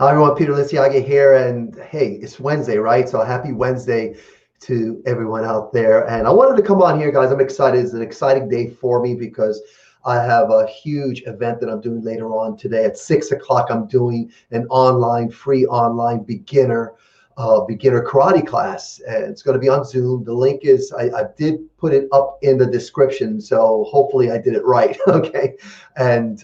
Hi everyone, Peter Lissiaga here, and hey, it's Wednesday, right? So happy Wednesday to everyone out there. And I wanted to come on here, guys. I'm excited. It's an exciting day for me because I have a huge event that I'm doing later on today at 6 o'clock. I'm doing an free online beginner karate class, and it's going to be on Zoom. The link is I did put it up in the description, so hopefully I did it right. Okay, and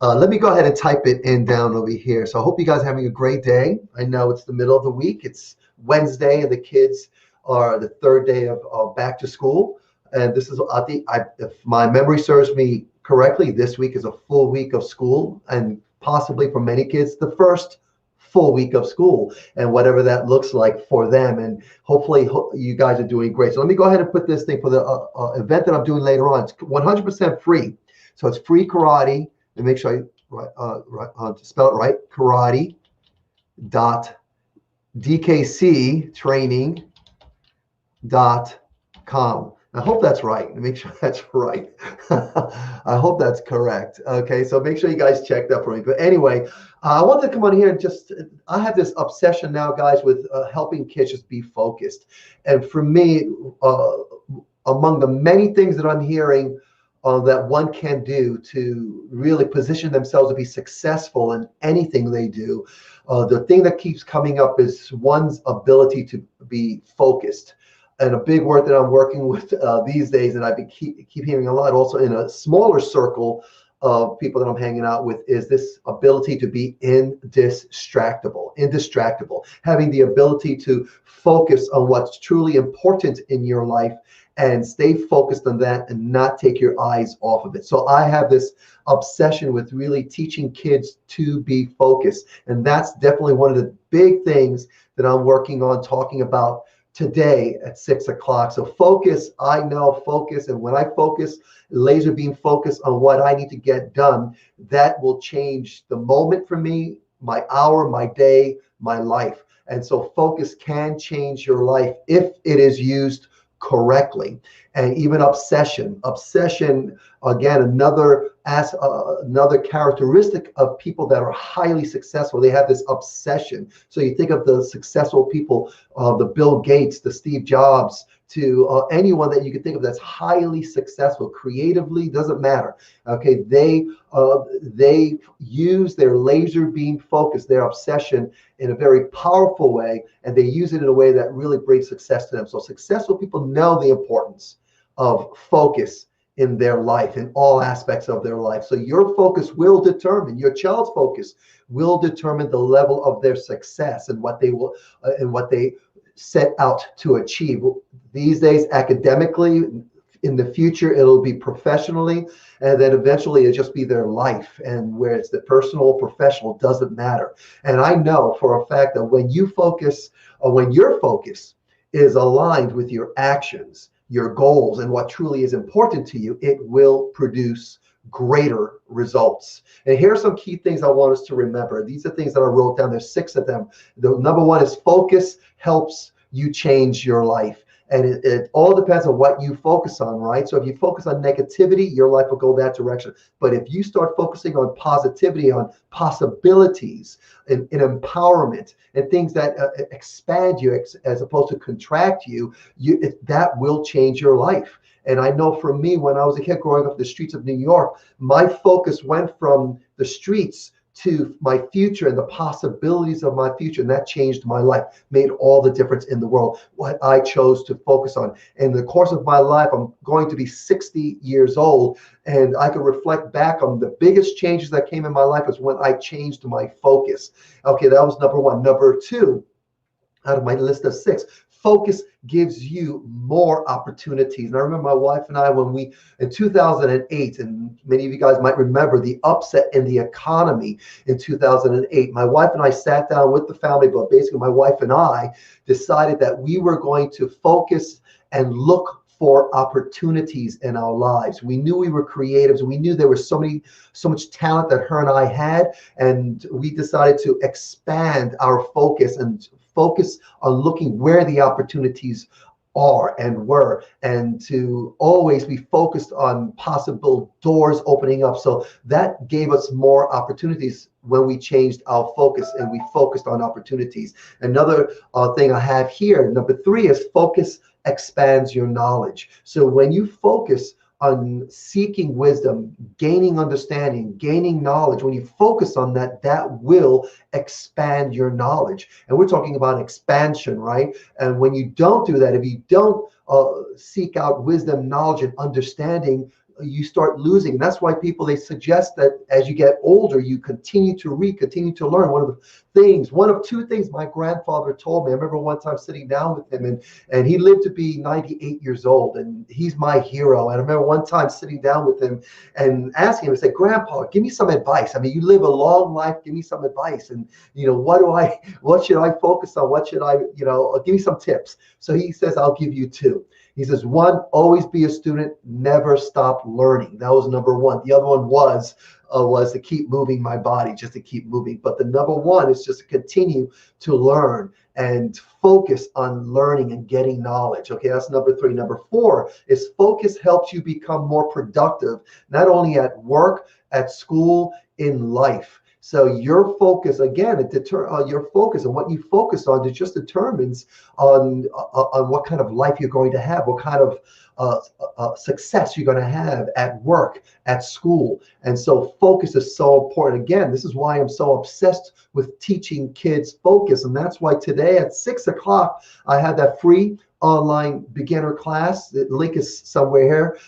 let me go ahead and type it in down over here. So I hope you guys are having a great day. I know it's the middle of the week. It's Wednesday, and the kids are the third day of back to school. And this is, I think, if my memory serves me correctly, this week is a full week of school, and possibly for many kids, the first full week of school, and whatever that looks like for them. And hopefully you guys are doing great. So let me go ahead and put this thing for the event that I'm doing later on. It's 100% free. So it's free karate. And make sure I spell it right. Karate.dkctraining.com. I hope that's right. Make sure that's right. I hope that's correct. Okay, so make sure you guys check that for me. But anyway, I wanted to come on here and I have this obsession now, guys, with helping kids just be focused. And for me, among the many things that I'm hearing that one can do to really position themselves to be successful in anything they do, the thing that keeps coming up is one's ability to be focused. And a big word that I'm working with these days, and I've been keep hearing a lot also in a smaller circle of people that I'm hanging out with, is this ability to be indistractable, having the ability to focus on what's truly important in your life and stay focused on that and not take your eyes off of it. So I have this obsession with really teaching kids to be focused. And that's definitely one of the big things that I'm working on talking about today at 6 o'clock. So focus, I know focus. And when I focus, laser beam focus on what I need to get done, that will change the moment for me, my hour, my day, my life. And so focus can change your life if it is used correctly. And even obsession, again, another characteristic of people that are highly successful. They have this obsession. So you think of the successful people, the Bill Gates, the Steve Jobs, to anyone that you can think of that's highly successful creatively, doesn't matter. Okay, they use their laser beam focus, their obsession, in a very powerful way, and they use it in a way that really brings success to them. So successful people know the importance of focus in their life, in all aspects of their life. So your focus will determine, your child's focus will determine the level of their success and what they set out to achieve. These days, academically, in the future, it'll be professionally, and then eventually it'll just be their life. And where it's the personal or professional doesn't matter. And I know for a fact that when you focus, or when your focus is aligned with your actions, your goals, and what truly is important to you, it will produce greater results. And here are some key things I want us to remember. These are things that I wrote down. There's 6 of them. The number one is focus helps you change your life. And it all depends on what you focus on, right? So if you focus on negativity, your life will go that direction. But if you start focusing on positivity, on possibilities, in empowerment, and things that expand you as opposed to contract you, that will change your life. And I know for me, when I was a kid growing up the streets of New York, my focus went from the streets to my future and the possibilities of my future. And that changed my life, made all the difference in the world, what I chose to focus on. In the course of my life, I'm going to be 60 years old, and I can reflect back on the biggest changes that came in my life is when I changed my focus. Okay, that was number one. Number two, out of my list of 6, focus gives you more opportunities. And I remember my wife and I, when we, in 2008, and many of you guys might remember the upset in the economy in 2008, my wife and I sat down with the family, but basically my wife and I decided that we were going to focus and look for opportunities in our lives. We knew we were creatives. We knew there was so much talent that her and I had, and we decided to expand our focus and focus on looking where the opportunities are and were, and to always be focused on possible doors opening up. So that gave us more opportunities when we changed our focus and we focused on opportunities. Another thing I have here, number 3, is focus expands your knowledge. So when you focus on seeking wisdom, gaining understanding, gaining knowledge, when you focus on that, that will expand your knowledge. And we're talking about expansion, right? And when you don't do that, if you don't seek out wisdom, knowledge, and understanding, you start losing. And that's why people, they suggest that as you get older, you continue to read, continue to learn. One of two things my grandfather told me. I remember one time sitting down with him, and he lived to be 98 years old, and he's my hero. And I remember one time sitting down with him and asking him, I said, Grandpa, give me some advice. I mean, you live a long life, give me some advice. And, what should I focus on? What should I, give me some tips. So he says, I'll give you 2. He says, 1, always be a student, never stop learning. That was number 1. The other one was to keep moving my body, just to keep moving. But the number 1 is just to continue to learn and focus on learning and getting knowledge. Okay, that's number 3. Number 4 is focus helps you become more productive, not only at work, at school, in life. So your focus, again, your focus and what you focus on, it just determines on what kind of life you're going to have, what kind of success you're going to have at work, at school. And so focus is so important. Again, this is why I'm so obsessed with teaching kids focus. And that's why today at 6 o'clock, I had that free online beginner class. The link is somewhere here.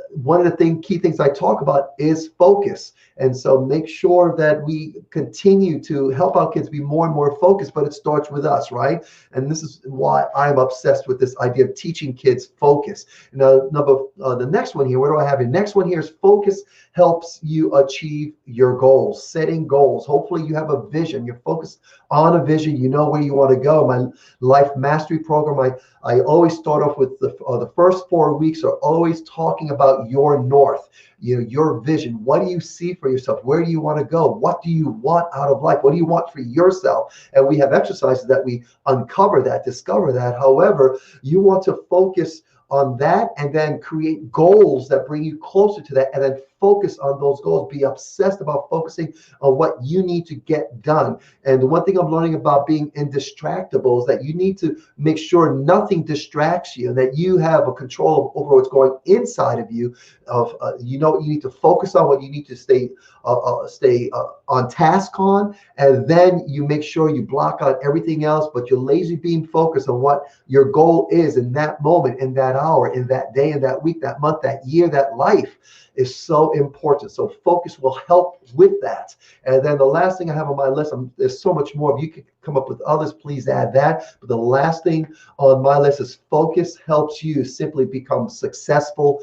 One of the key things I talk about is focus. And so make sure that we continue to help our kids be more and more focused, but it starts with us, right? And this is why I'm obsessed with this idea of teaching kids focus. Now, the next one here, what do I have here? Next one here is focus helps you achieve your goals, setting goals. Hopefully you have a vision. You're focused on a vision. You know where you want to go. My life mastery program, I always start off with the first 4 weeks are always talking about your north, your vision. What do you see for yourself? Where do you want to go? What do you want out of life? What do you want for yourself? And we have exercises that we uncover that, discover that. However, you want to focus on that and then create goals that bring you closer to that, and then focus on those goals. Be obsessed about focusing on what you need to get done. And the one thing I'm learning about being indistractable is that you need to make sure nothing distracts you, and that you have a control over what's going inside of you. You need to focus on what you need to stay on task on, and then you make sure you block out everything else, but you're laser beam focused on what your goal is in that moment, in that hour, in that day, in that week, that month, that year, that life is so important. So focus will help with that. And then the last thing I have on my list, there's so much more. If you could come up with others, please add that. But the last thing on my list is focus helps you simply become successful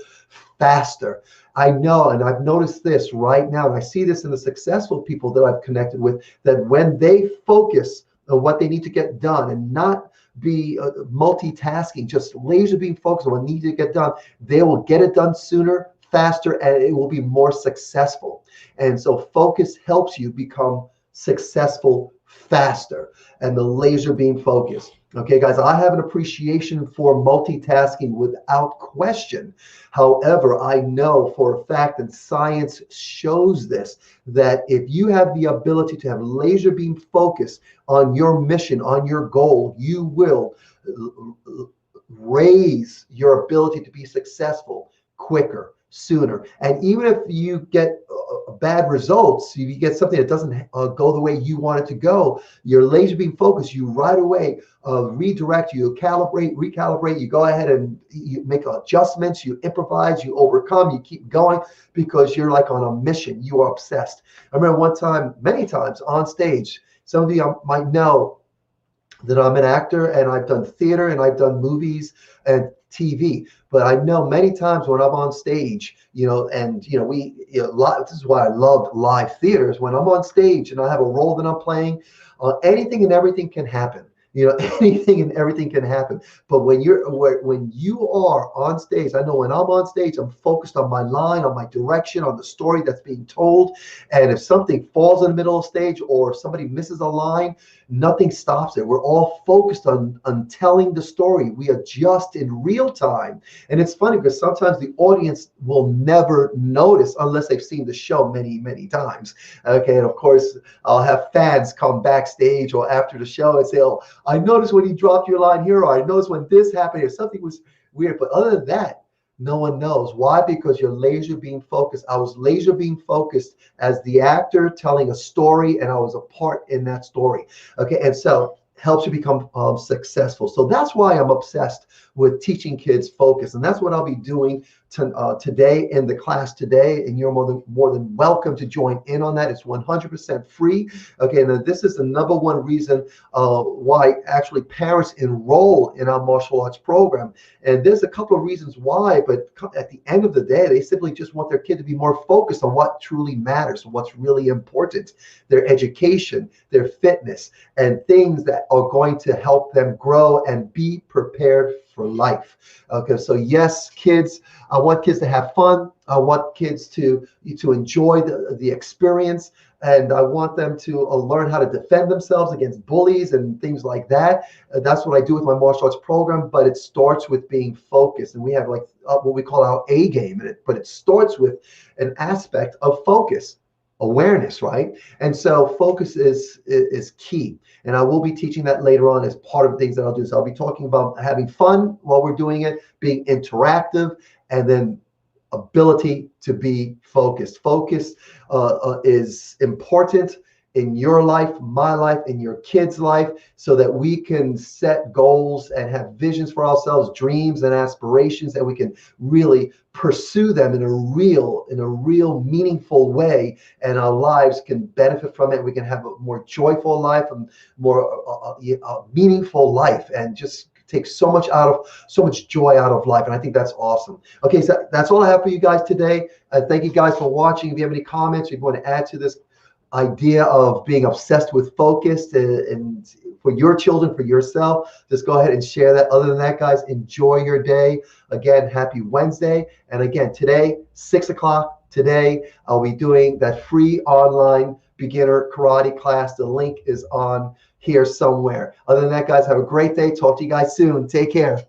faster. I know, and I've noticed this right now, and I see this in the successful people that I've connected with, that when they focus on what they need to get done and not be multitasking, just laser beam focused on what needs to get done, they will get it done sooner, faster, and it will be more successful. And so focus helps you become successful faster, and the laser beam focus. Okay, guys, I have an appreciation for multitasking without question. However, I know for a fact, and science shows this, that if you have the ability to have laser beam focus on your mission, on your goal, you will raise your ability to be successful quicker, sooner. And even if you get bad results, if you get something that doesn't go the way you want it to go, your laser beam focus, you right away redirect, you recalibrate, you go ahead and you make adjustments, you improvise, you overcome, you keep going, because you're like on a mission. You are obsessed. I remember one time, many times on stage, some of you might know that I'm an actor, and I've done theater, and I've done movies and TV. But I know many times when I'm on stage, this is why I love live theaters. When I'm on stage and I have a role that I'm playing, anything and everything can happen. Anything and everything can happen. But when you are on stage, I know when I'm on stage, I'm focused on my line, on my direction, on the story that's being told. And if something falls in the middle of the stage or if somebody misses a line, nothing stops it. We're all focused on telling the story. We adjust in real time. And it's funny because sometimes the audience will never notice unless they've seen the show many, many times. Okay. And of course, I'll have fans come backstage or after the show and say, "Oh, I noticed when you dropped your line here, or I noticed when this happened, or something was weird." But other than that, no one knows. Why? Because you're laser beam focused. I was laser beam focused as the actor telling a story, and I was a part in that story. Okay, and so helps you become successful. So that's why I'm obsessed with teaching kids focus, and that's what I'll be doing today in the class today. And you're more than welcome to join in on that. It's 100% free. Okay, and this is the number one reason why actually parents enroll in our martial arts program. And there's a couple of reasons why, but at the end of the day, they simply just want their kid to be more focused on what truly matters, what's really important, their education, their fitness, and things that are going to help them grow and be prepared for life. Okay, so yes, kids, I want kids to have fun. I want kids to enjoy the experience, and I want them to learn how to defend themselves against bullies and things like that. That's what I do with my martial arts program, but it starts with being focused. And we have like what we call our A game in it, but it starts with an aspect of focus, awareness, right? And so focus is key. And I will be teaching that later on as part of the things that I'll do. So I'll be talking about having fun while we're doing it, being interactive, and then ability to be focused. Focus is important in your life, my life, in your kids' life, so that we can set goals and have visions for ourselves, dreams and aspirations, and we can really pursue them in a real meaningful way, and our lives can benefit from it. We can have a more joyful life and more meaningful life, and just take so much joy out of life. And I think that's awesome. Okay, so that's all I have for you guys today. Thank you guys for watching. If you have any comments, if you want to add to this idea of being obsessed with focus and for your children, for yourself, just go ahead and share that. Other than that, guys, enjoy your day. Again, happy Wednesday. And again, today, 6 o'clock today, I'll be doing that free online beginner karate class. The link is on here somewhere. Other than that, guys, have a great day. Talk to you guys soon. Take care.